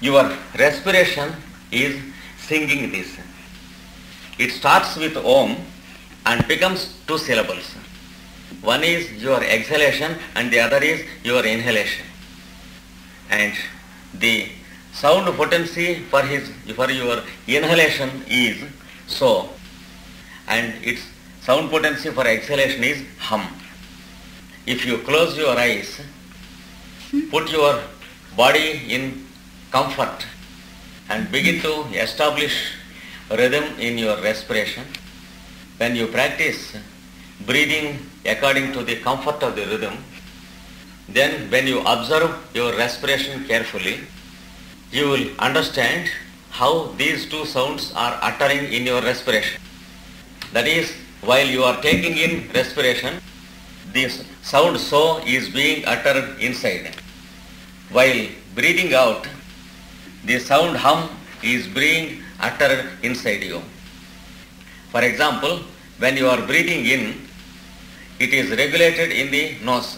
your respiration is singing this. It starts with Om and becomes two syllables. One is your exhalation and the other is your inhalation. And the sound potency for your inhalation is so, and its sound potency for exhalation is hum. If you close your eyes, put your body in comfort and begin to establish rhythm in your respiration. When you practice breathing according to the comfort of the rhythm, then when you observe your respiration carefully, you will understand how these two sounds are uttering in your respiration. That is, while you are taking in respiration, this sound so is being uttered inside. While breathing out, the sound hum is being uttered inside you. For example, when you are breathing in, it is regulated in the nose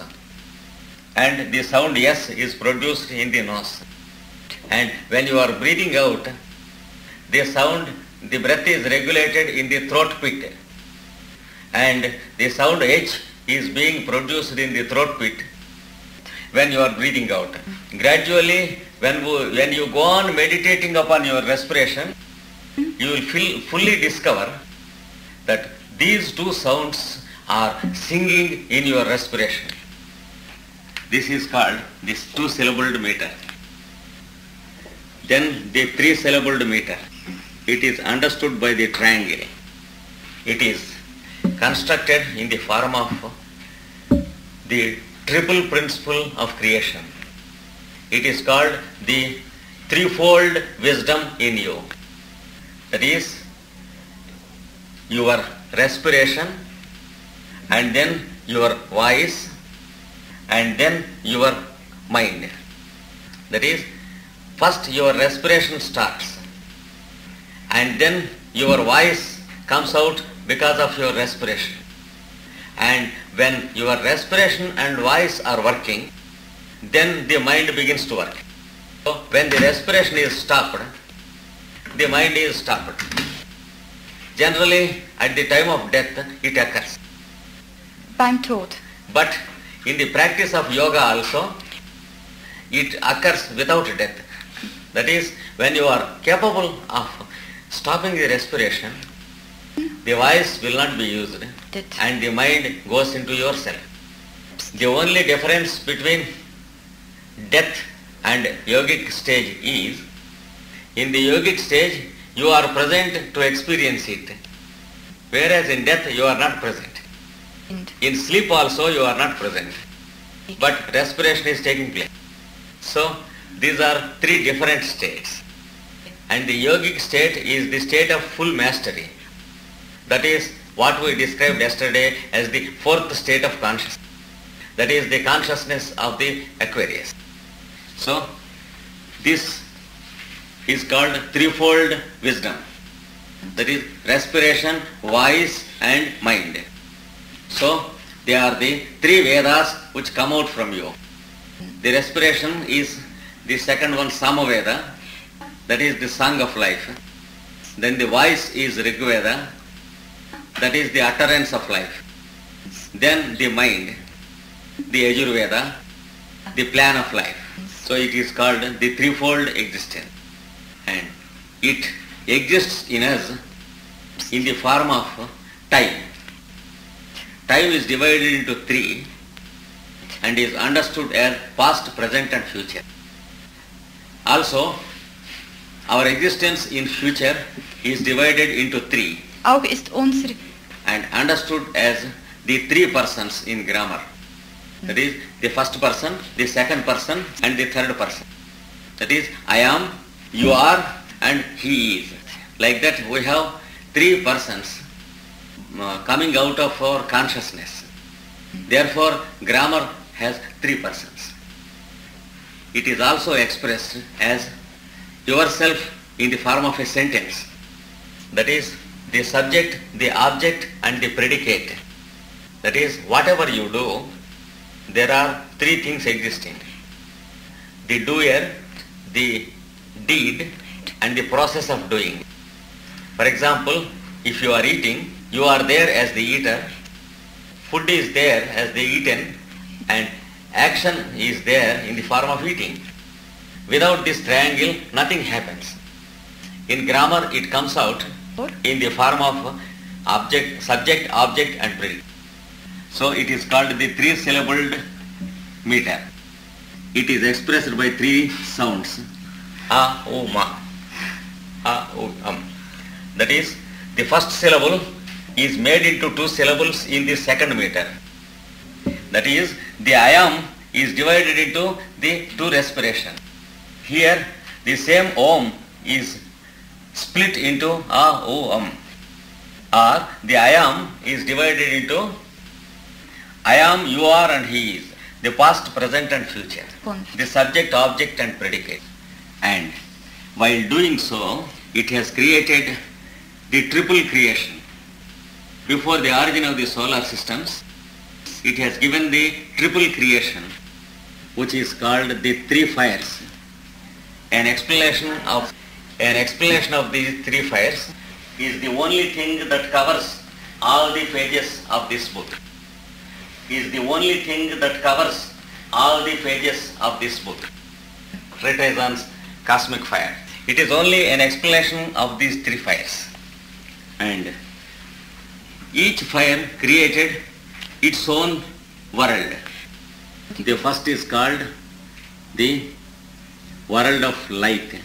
and the sound yes is produced in the nose. And when you are breathing out, the breath is regulated in the throat pit and the sound H is being produced in the throat pit when you are breathing out. Gradually, when you go on meditating upon your respiration, you will fully discover that these two sounds are singing in your respiration. This is called this two-syllabled meter. Then the three-syllabled meter. It is understood by the triangle. It is constructed in the form of the triple principle of creation. It is called the threefold wisdom in you. That is your respiration, and then your voice, and then your mind. That is, first your respiration starts, and then your voice comes out because of your respiration. And when your respiration and voice are working, then the mind begins to work. So when the respiration is stopped, the mind is stopped. Generally, at the time of death, it occurs. Beim Tod. But in the practice of yoga also, it occurs without death. That is, when you are capable of stopping the respiration, the voice will not be used and the mind goes into yourself. The only difference between death and yogic stage is, in the yogic stage, you are present to experience it, whereas in death you are not present. In sleep also you are not present, but respiration is taking place. So these are three different states, and the yogic state is the state of full mastery. That is what we described yesterday as the fourth state of consciousness. That is the consciousness of the Aquarius. So this is called threefold wisdom. That is respiration, voice and mind. So they are the three Vedas which come out from you. The respiration is the second one, Samaveda, that is the song of life. Then the voice is Rigveda, that is the utterance of life. Then the mind, the Yajurveda, the plan of life. So it is called the threefold existence. And it exists in us in the form of time. Time is divided into three and is understood as past, present and future. Also, our existence in future is divided into three. Auch ist unsere and understood as the three persons in grammar. That is the first person, the second person and the third person. That is, I am, you are and he is. Like that we have three persons coming out of our consciousness. Therefore grammar has three persons. It is also expressed as yourself in the form of a sentence. That is the subject, the object and the predicate. That is, whatever you do, there are three things existing. The doer, the deed and the process of doing. For example, if you are eating, you are there as the eater, food is there as the eaten, and action is there in the form of eating. Without this triangle, nothing happens. In grammar, it comes out in the form of object, subject, object and predicate. So it is called the three-syllabled meter. It is expressed by three sounds. A, O, Ma. A, O, That is, the first syllable is made into two syllables in the second meter. That is, the I am is divided into the two respiration. Here, the same Om is split into A, O, Or the I am is divided into I am, you are and he is. The past, present and future. The subject, object and predicate. And while doing so, it has created the triple creation. Before the origin of the solar systems, it has given the triple creation, which is called the three fires. An explanation of these three fires is the only thing that covers all the pages of this book. Tritazon's cosmic fire. It is only an explanation of these three fires. And each fire created its own world. The first is called the world of light,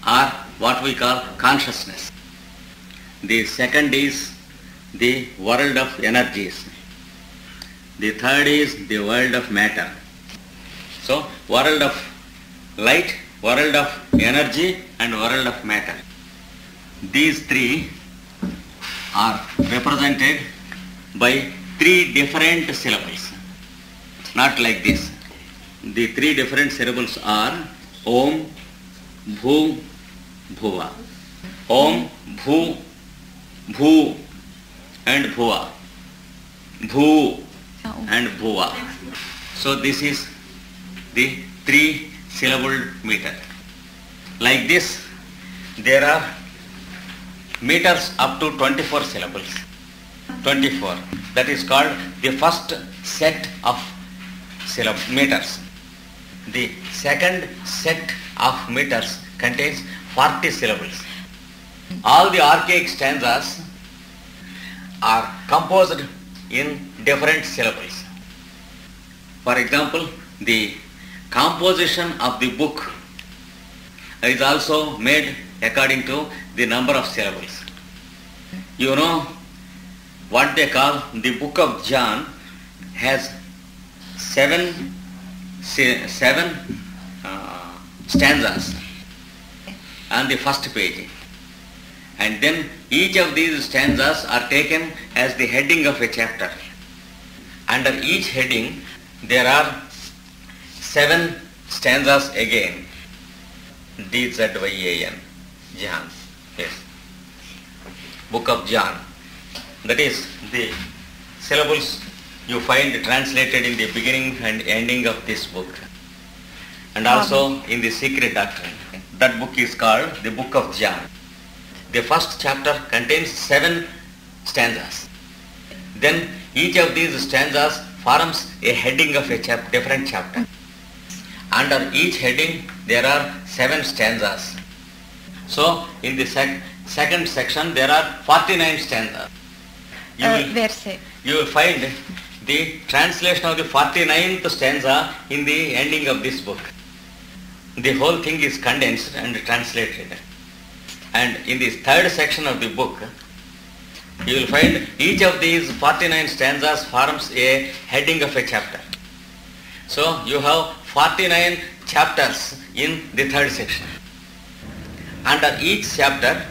or what we call consciousness. The second is the world of energies. The third is the world of matter. So, world of light, world of energy and world of matter. These three are represented by three different syllables. Not like this. The three different syllables are Om, Bhu, Bhuva. Om, Bhu, Bhu and Bhuva. Bhu and Bhuva. So this is the three-syllabled meter. Like this, there are meters up to 24 syllables. 24. That is called the first set of meters. The second set of meters contains 40 syllables. All the archaic stanzas are composed in different syllables. For example, the composition of the book is also made according to the number of syllables. You know what they call the book of John has seven stanzas on the first page, and then each of these stanzas are taken as the heading of a chapter. Under each heading there are 7 stanzas again. D-Z-Y-A-N, John, yes, book of John. That is the syllables you find translated in the beginning and ending of this book, and also in the Secret Doctrine. That book is called the Book of John. The first chapter contains 7 stanzas. Then each of these stanzas forms a heading of a different chapter. Under each heading there are 7 stanzas. So in the second section there are 49 stanzas. You will find the translation of the 49th stanza in the ending of this book. The whole thing is condensed and translated. And in the third section of the book, you will find each of these 49 stanzas forms a heading of a chapter. So you have 49 chapters in the third section. Under each chapter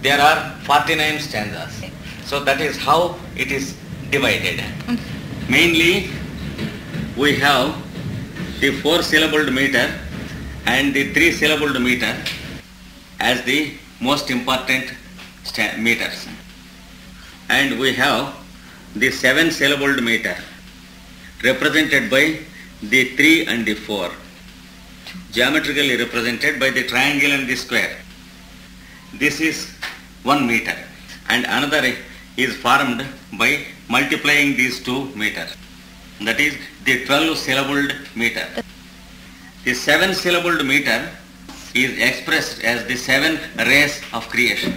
there are 49 stanzas. So that is how it is divided. Mainly we have the 4-syllabled meter and the 3-syllabled meter as the most important meters. And we have the 7-syllabled meter represented by the 3 and the 4. geometrically represented by the triangle and the square. This is 1 meter, and another is formed by multiplying these 2 meters. That is the 12-syllabled meter. The 7-syllabled meter is expressed as the 7 rays of creation,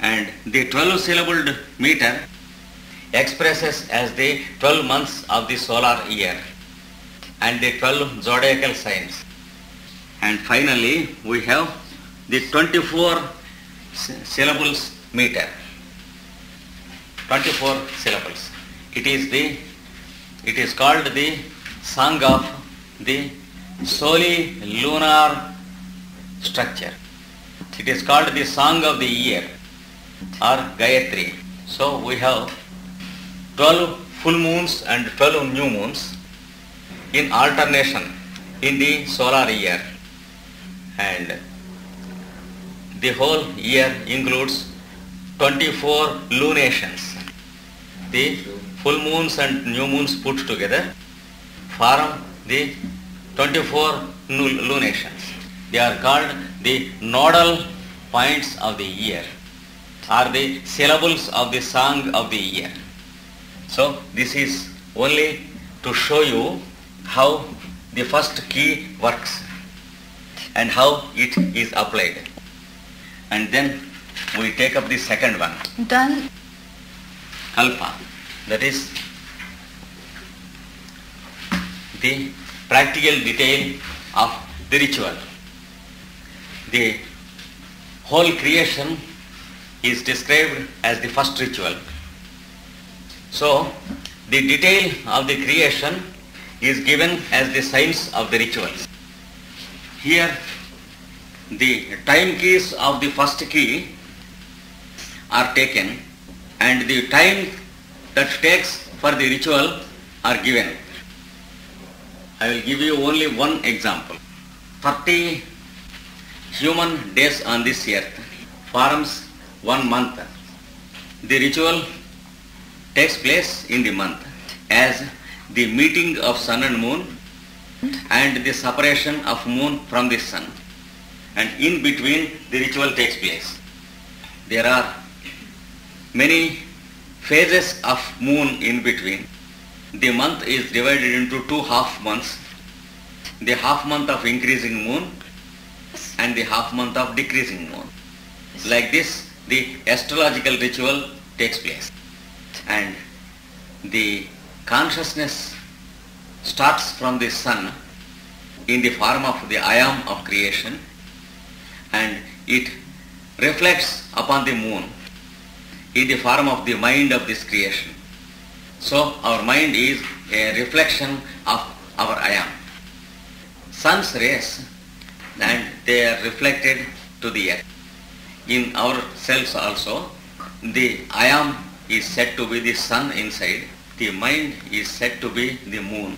and the 12-syllabled meter expresses as the 12 months of the solar year and the 12 zodiacal signs. And finally we have the 24 syllables meter. 24 syllables. It is called the song of the soli-lunar structure. It is called the song of the year or Gayatri. So we have 12 full moons and 12 new moons in alternation in the solar year, and the whole year includes 24 lunations. The full moons and new moons put together form the 24 lunations. They are called the nodal points of the year, or the syllables of the song of the year. So this is only to show you how the first key works and how it is applied. And then we take up the second one. Dann Kalpa. That is the practical detail of the ritual. The whole creation is described as the first ritual. So the detail of the creation is given as the signs of the rituals. Here the time keys of the first key are taken, and the time that takes for the ritual are given. I will give you only one example. 30 human days on this earth forms 1 month. The ritual takes place in the month as the meeting of sun and moon and the separation of moon from the sun, and in between the ritual takes place. There are many phases of moon in between. The month is divided into 2 half months, the half month of increasing moon and the half month of decreasing moon. Like this the astrological ritual takes place, and the consciousness starts from the sun in the form of the I am of creation, and it reflects upon the moon in the form of the mind of this creation. So our mind is a reflection of our I am. Sun's rays, and they are reflected to the earth. In ourselves also, the I am is said to be the sun inside, the mind is said to be the moon,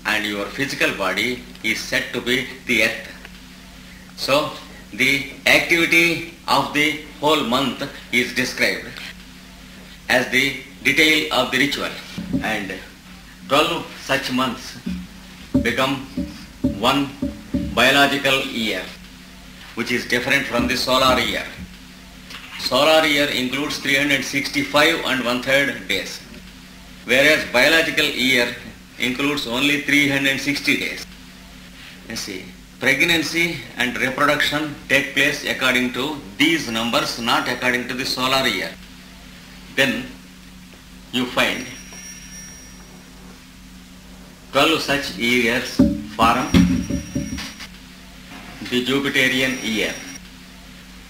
and your physical body is said to be the earth. So the activity of the whole month is described as the detail of the ritual, and 12 such months become one biological year, which is different from the solar year. Solar year includes 365 and 1/3 days, whereas biological year includes only 360 days. You see, pregnancy and reproduction take place according to these numbers, not according to the solar year. Then you find 12 such years form the Jupiterian year.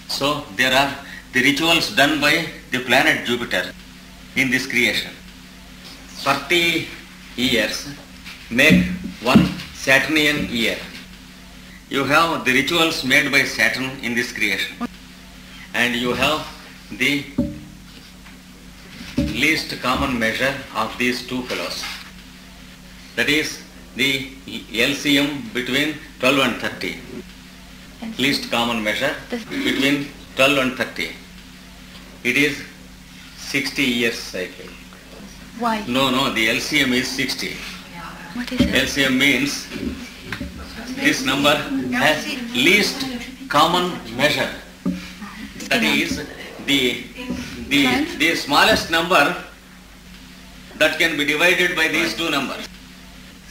So there are the rituals done by the planet Jupiter in this creation. 30 years make one Saturnian year. You have the rituals made by Saturn in this creation, and you have the least common measure of these two fellows. That is the LCM between 12 and 30. Least common measure between 12 and 30. It is 60 years cycle. why? No, the LCM is 60. What is it? LCM means this number has least common measure. That is the smallest number that can be divided by these two numbers.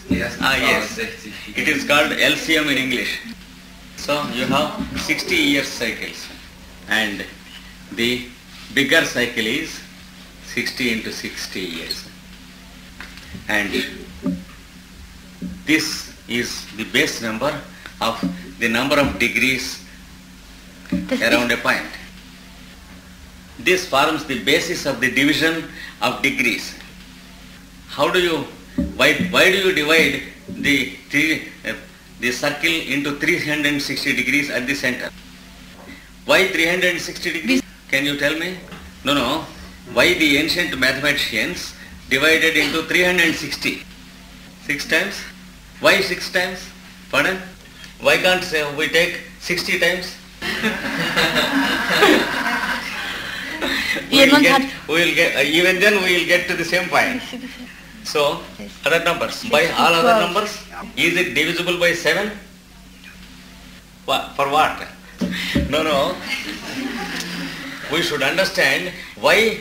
Yes. Yes. It is called LCM in English. So you have 60 year cycles, and the bigger cycle is 60 into 60 years. And this is the base number of the number of degrees around a point. This forms the basis of the division of degrees. How do you, why do you divide the circle into 360 degrees at the center? Why 360 degrees? Can you tell me? No. Why the ancient mathematicians divided into 360? 6 times? Why 6 times? Pardon? Why can't we take 60 times? Even then we will get to the same point. So, other numbers, by all other numbers, is it divisible by 7? For what? No. We should understand why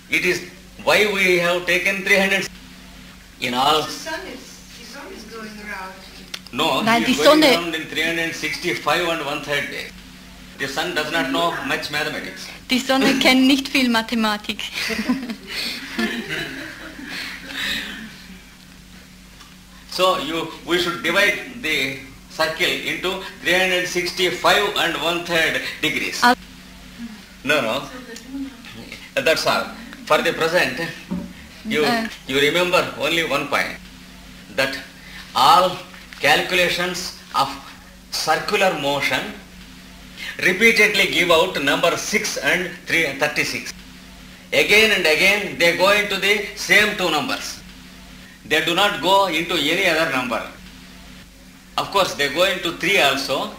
we have taken 300 in all. The sun is going around. No, Nein, he is die going Sonne- around in 365 and 1/3 days. The sun does not know much mathematics. Die Sonne kennt nicht viel Mathematik. So we should divide the circle into 365 and 1/3 degrees. No. That's all. For the present, you remember only one point, that all calculations of circular motion repeatedly give out number 6 and 36. Again and again they go into the same two numbers. They do not go into any other number. Of course they go into 3 also,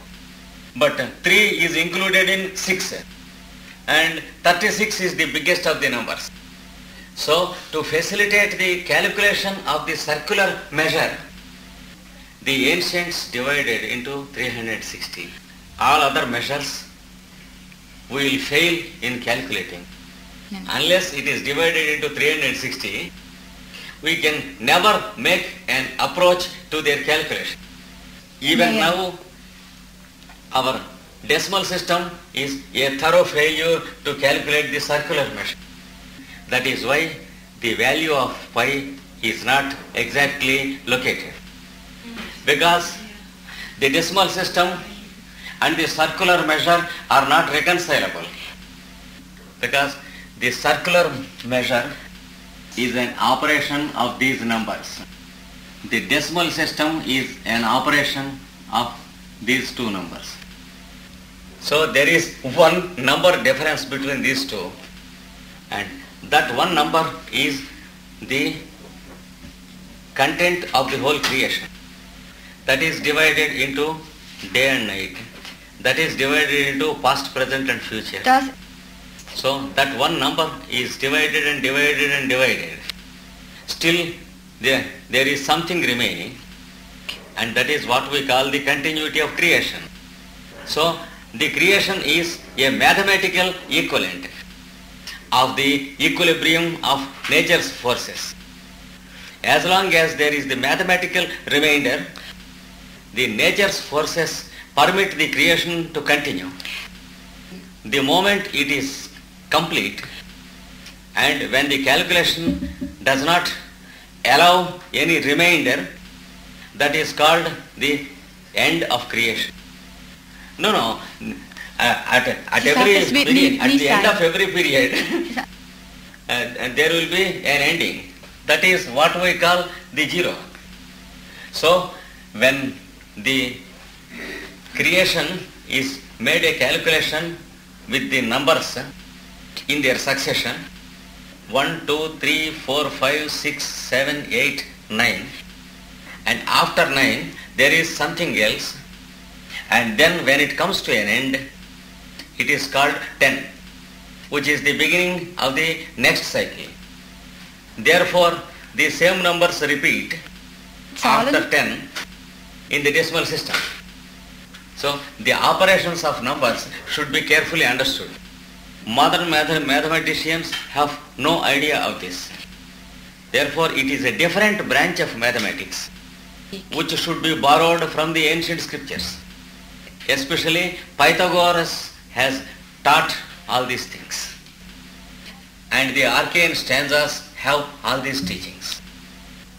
but 3 is included in 6 and 36 is the biggest of the numbers. So to facilitate the calculation of the circular measure, the ancients divided into 360. All other measures we will fail in calculating. Unless it is divided into 360, we can never make an approach to their calculation. Even now, our decimal system is a thorough failure to calculate the circular measure. That is why the value of pi is not exactly located. Because the decimal system and the circular measure are not reconcilable. Because the circular measure is an operation of these numbers. The decimal system is an operation of these two numbers. So there is one number difference between these two, and that one number is the content of the whole creation. That is divided into day and night. That is divided into past, present and future. So that one number is divided and divided and divided. Still there is something remaining, and that is what we call the continuity of creation. So the creation is a mathematical equivalent of the equilibrium of nature's forces. As long as there is the mathematical remainder, the nature's forces permit the creation to continue. The moment it is complete, and when the calculation does not allow any remainder, that is called the end of creation. No. At every period, at the end of every period, and there will be an ending. That is what we call the zero. So when the creation is made a calculation with the numbers in their succession, 1, 2, 3, 4, 5, 6, 7, 8, 9, and after 9 there is something else, and then when it comes to an end, it is called 10, which is the beginning of the next cycle. Therefore the same numbers repeat after 10, in the decimal system. So the operations of numbers should be carefully understood. Modern mathematicians have no idea of this. Therefore, it is a different branch of mathematics which should be borrowed from the ancient scriptures. Especially Pythagoras has taught all these things. And the arcane stanzas have all these teachings.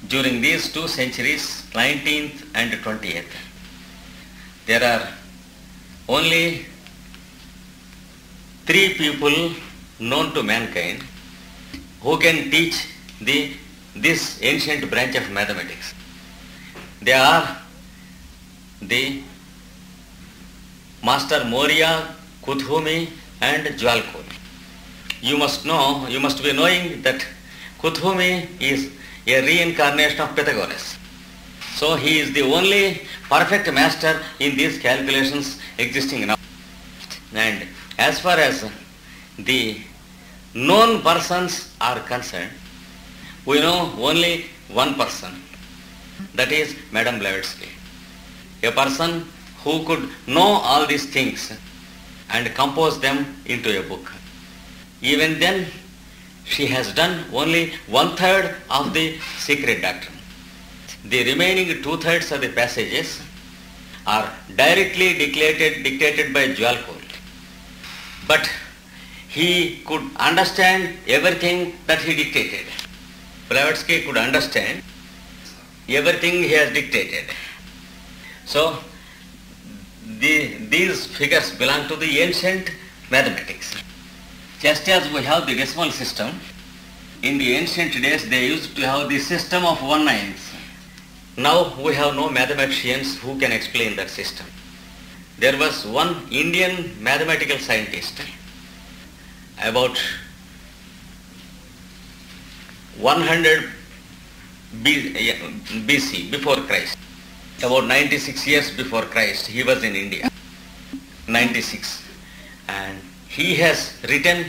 During these 2 centuries, 19th and 20th, there are only 3 people known to mankind who can teach this ancient branch of mathematics. They are the Master Moria, Kuthumi and Jwalkol. You must be knowing that Kuthumi is a reincarnation of Pythagoras. So he is the only perfect master in these calculations existing now. And as far as the known persons are concerned, we know only one person, that is Madame Blavatsky. A person who could know all these things and compose them into a book. Even then, she has done only 1/3 of the secret doctrine. The remaining 2/3 of the passages are directly dictated by Jwalkol. But he could understand everything that he dictated. Blavatsky could understand everything he has dictated. So, these figures belong to the ancient mathematics. Just as we have the decimal system, in the ancient days they used to have the system of 1/9. Now we have no mathematicians who can explain that system. There was one Indian mathematical scientist about 100 BC, before Christ. About 96 years before Christ, he was in India. 96. And he has written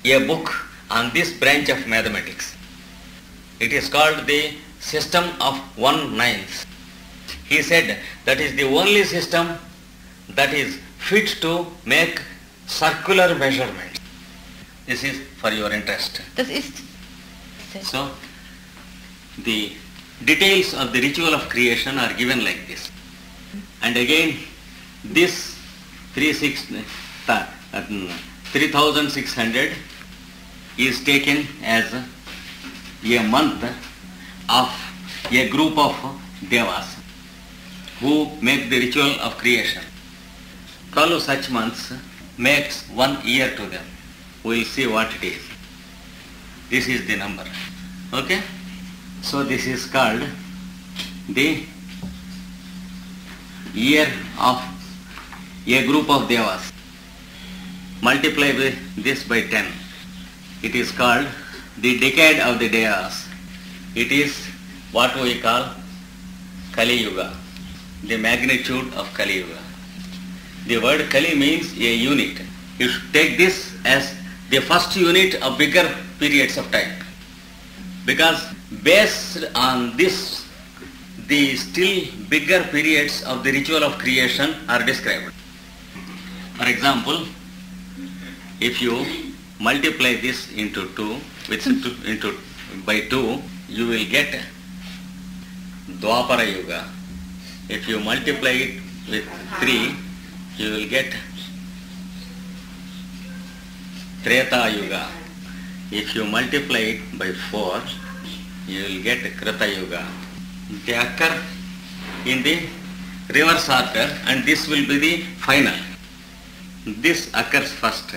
a book on this branch of mathematics. It is called the system of 1/9. He said that is the only system that is fit to make circular measurements. This is for your interest. Das ist. So, the details of the ritual of creation are given like this. And again, this 3600 is taken as a month of a group of devas who make the ritual of creation. 12 such months makes 1 year to them. We will see what it is. This is the number. Okay? So this is called the year of a group of devas. Multiply this by 10. It is called the decade of the devas. It is what we call Kali Yuga, the magnitude of Kali Yuga. The word Kali means a unit. You should take this as the first unit of bigger periods of time. Because based on this, the still bigger periods of the ritual of creation are described. For example, if you multiply this into 2 by 2, you will get Dwapara Yuga. If you multiply it with 3, you will get Treta Yuga. If you multiply it by 4, you will get Krita Yuga. They occur in the reverse order, and this will be the final. This occurs first.